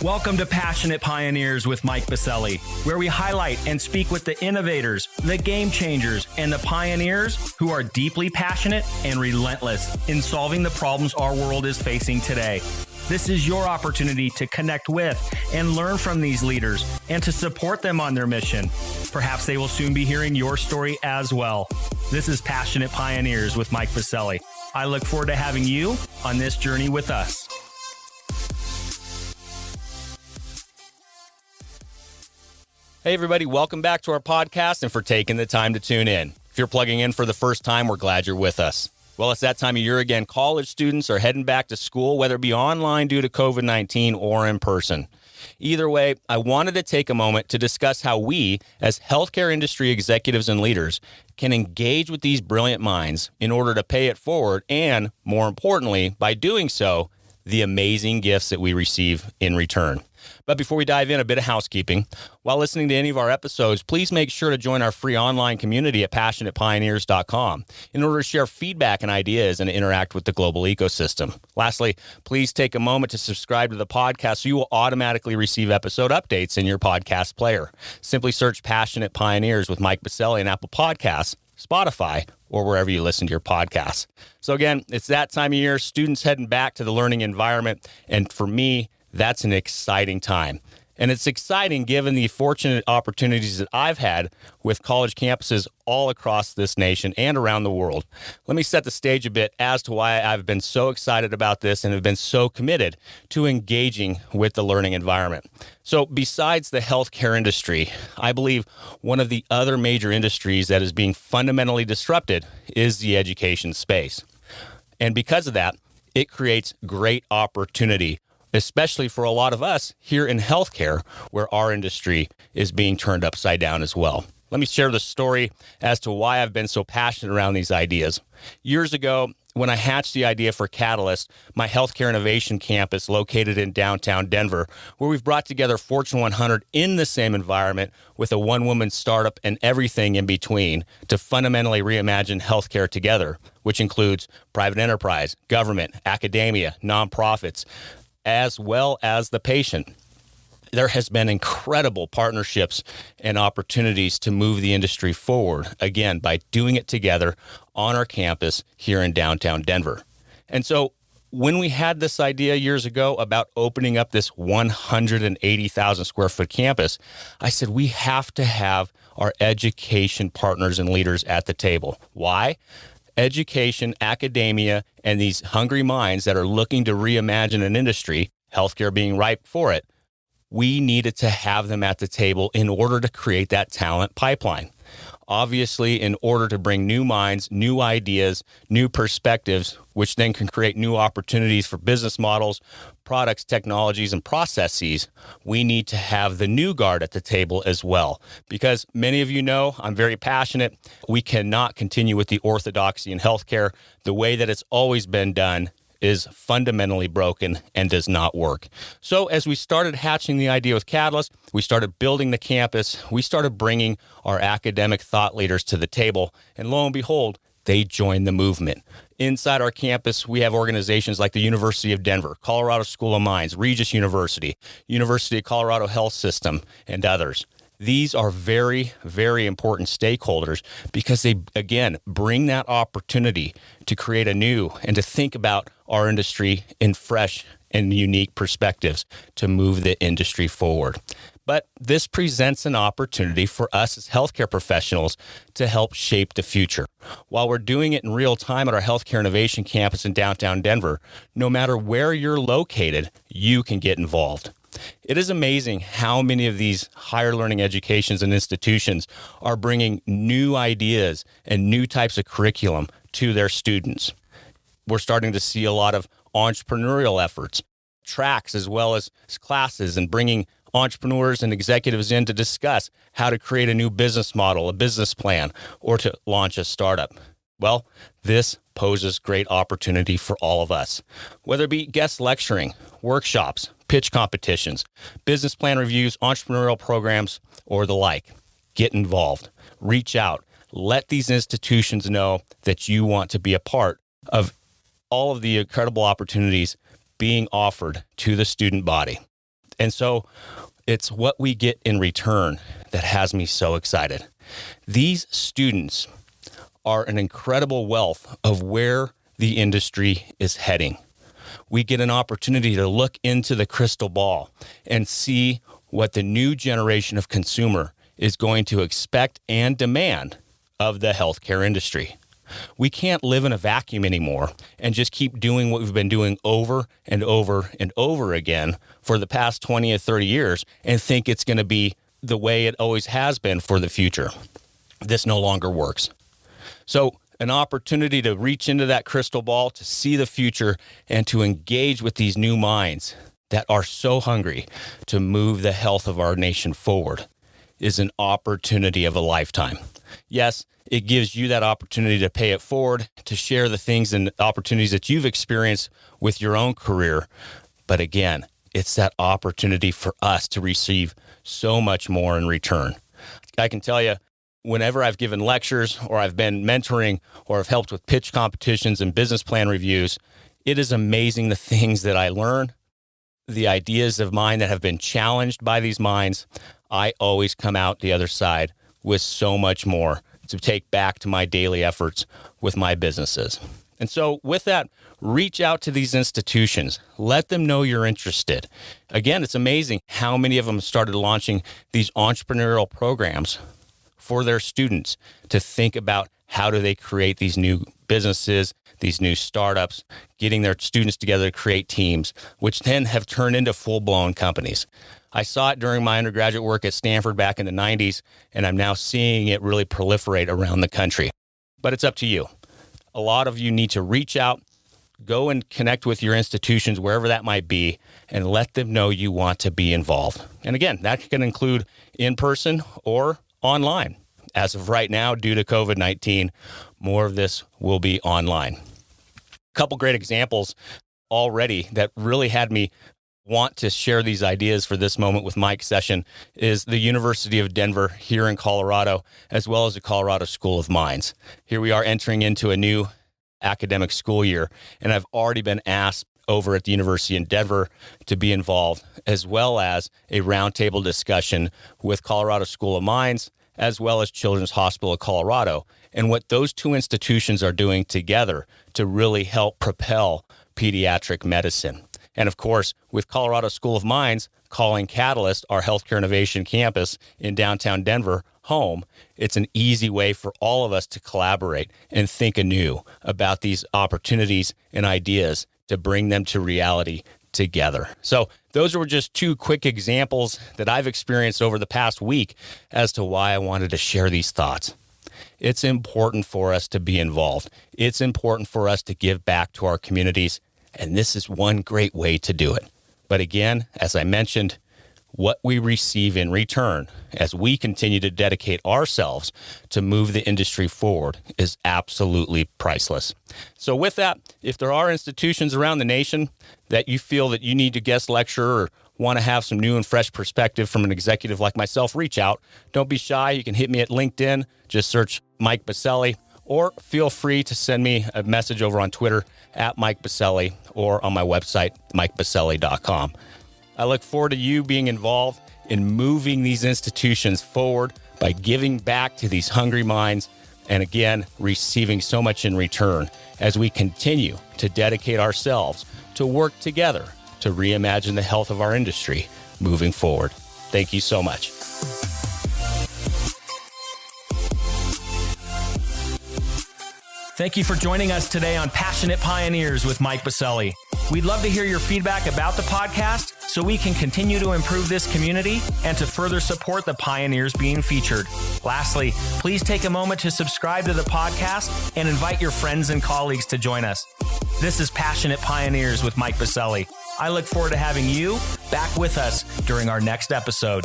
Welcome to Passionate Pioneers with Mike Biselli, where we highlight and speak with the innovators, the game changers, and the pioneers who are deeply passionate and relentless in solving the problems our world is facing today. This is your opportunity to connect with and learn from these leaders and to support them on their mission. Perhaps they will soon be hearing your story as well. This is Passionate Pioneers with Mike Biselli. I look forward to having you on this journey with us. Hey everybody, welcome back to our podcast and for taking the time to tune in. If you're plugging in for the first time, we're glad you're with us. Well, it's that time of year again. College students are heading back to school, whether it be online due to COVID-19 or in person. Either way, I wanted to take a moment to discuss how we, as healthcare industry executives and leaders, can engage with these brilliant minds in order to pay it forward and, more importantly, by doing so, the amazing gifts that we receive in return. But before we dive in, a bit of housekeeping. While listening to any of our episodes, please make sure to join our free online community at passionatepioneers.com in order to share feedback and ideas and interact with the global ecosystem. Lastly, please take a moment to subscribe to the podcast so you will automatically receive episode updates in your podcast player. Simply search Passionate Pioneers with Mike Biselli in Apple Podcasts, Spotify, or wherever you listen to your podcasts. So again, it's that time of year, students heading back to the learning environment, and for me, that's an exciting time. And it's exciting given the fortunate opportunities that I've had with college campuses all across this nation and around the world. Let me set the stage a bit as to why I've been so excited about this and have been so committed to engaging with the learning environment. So besides the healthcare industry, I believe one of the other major industries that is being fundamentally disrupted is the education space. And because of that, it creates great opportunity, especially for a lot of us here in healthcare, where our industry is being turned upside down as well. Let me share the story as to why I've been so passionate around these ideas. Years ago, when I hatched the idea for Catalyst, my healthcare innovation campus located in downtown Denver, where we've brought together Fortune 100 in the same environment with a one-woman startup and everything in between to fundamentally reimagine healthcare together, which includes private enterprise, government, academia, nonprofits, as well as the patient. There has been incredible partnerships and opportunities to move the industry forward, again, by doing it together on our campus here in downtown Denver. And so when we had this idea years ago about opening up this 180,000 square foot campus, I said, we have to have our education partners and leaders at the table. Why? Education, academia, and these hungry minds that are looking to reimagine an industry, healthcare being ripe for it, we needed to have them at the table in order to create that talent pipeline. Obviously, in order to bring new minds, new ideas, new perspectives, which then can create new opportunities for business models, products, technologies, and processes, we need to have the new guard at the table as well. Because many of you know, I'm very passionate. We cannot continue with the orthodoxy in healthcare. The way that it's always been done is fundamentally broken and does not work. So as we started hatching the idea with Catalyst, we started building the campus, we started bringing our academic thought leaders to the table, and lo and behold, they joined the movement. Inside our campus, we have organizations like the University of Denver, Colorado School of Mines, Regis University, University of Colorado Health System, and others. These are very, very important stakeholders because they, again, bring that opportunity to create a new and to think about our industry in fresh and unique perspectives to move the industry forward. But this presents an opportunity for us as healthcare professionals to help shape the future. While we're doing it in real time at our Healthcare Innovation Campus in downtown Denver, no matter where you're located, you can get involved. It is amazing how many of these higher learning educations and institutions are bringing new ideas and new types of curriculum to their students. We're starting to see a lot of entrepreneurial efforts, tracks as well as classes, and bringing entrepreneurs and executives in to discuss how to create a new business model, a business plan, or to launch a startup. Well, this poses great opportunity for all of us, whether it be guest lecturing, workshops, pitch competitions, business plan reviews, entrepreneurial programs, or the like. Get involved, reach out, let these institutions know that you want to be a part of all of the incredible opportunities being offered to the student body. And so it's what we get in return that has me so excited. These students are an incredible wealth of where the industry is heading. We get an opportunity to look into the crystal ball and see what the new generation of consumer is going to expect and demand of the healthcare industry. We can't live in a vacuum anymore and just keep doing what we've been doing over and over and over again for the past 20 or 30 years and think it's going to be the way it always has been for the future. This no longer works. So an opportunity to reach into that crystal ball, to see the future, and to engage with these new minds that are so hungry to move the health of our nation forward is an opportunity of a lifetime. Yes, it gives you that opportunity to pay it forward, to share the things and opportunities that you've experienced with your own career. But again, it's that opportunity for us to receive so much more in return. I can tell you, whenever I've given lectures or I've been mentoring or I've helped with pitch competitions and business plan reviews, it is amazing the things that I learn, the ideas of mine that have been challenged by these minds. I always come out the other side with so much more to take back to my daily efforts with my businesses. And so with that, reach out to these institutions. Let them know you're interested. Again, it's amazing how many of them started launching these entrepreneurial programs for their students to think about how do they create these new businesses, these new startups, getting their students together to create teams, which then have turned into full-blown companies. I saw it during my undergraduate work at Stanford back in the 90s, and I'm now seeing it really proliferate around the country. But it's up to you. A lot of you need to reach out, go and connect with your institutions, wherever that might be, and let them know you want to be involved. And again, that can include in person or online. As of right now, due to COVID-19, more of this will be online. A couple great examples already that really had me want to share these ideas for this moment with Mike's session is the University of Denver here in Colorado, as well as the Colorado School of Mines. Here we are entering into a new academic school year, and I've already been asked over at the University in Denver to be involved, as well as a roundtable discussion with Colorado School of Mines, as well as Children's Hospital of Colorado, and what those two institutions are doing together to really help propel pediatric medicine. And of course, with Colorado School of Mines calling Catalyst, our healthcare innovation campus in downtown Denver, home, it's an easy way for all of us to collaborate and think anew about these opportunities and ideas to bring them to reality together. So those were just two quick examples that I've experienced over the past week as to why I wanted to share these thoughts. It's important for us to be involved. It's important for us to give back to our communities. And this is one great way to do it. But again, as I mentioned, what we receive in return as we continue to dedicate ourselves to move the industry forward is absolutely priceless. So with that, if there are institutions around the nation that you feel that you need to guest lecture or want to have some new and fresh perspective from an executive like myself, reach out. Don't be shy. You can hit me at LinkedIn. Just search Mike Biselli, or feel free to send me a message over on Twitter at Mike Biselli or on my website, mikebiselli.com. I look forward to you being involved in moving these institutions forward by giving back to these hungry minds and, again, receiving so much in return as we continue to dedicate ourselves to work together to reimagine the health of our industry moving forward. Thank you so much. Thank you for joining us today on Passionate Pioneers with Mike Biselli. We'd love to hear your feedback about the podcast so we can continue to improve this community and to further support the pioneers being featured. Lastly, please take a moment to subscribe to the podcast and invite your friends and colleagues to join us. This is Passionate Pioneers with Mike Biselli. I look forward to having you back with us during our next episode.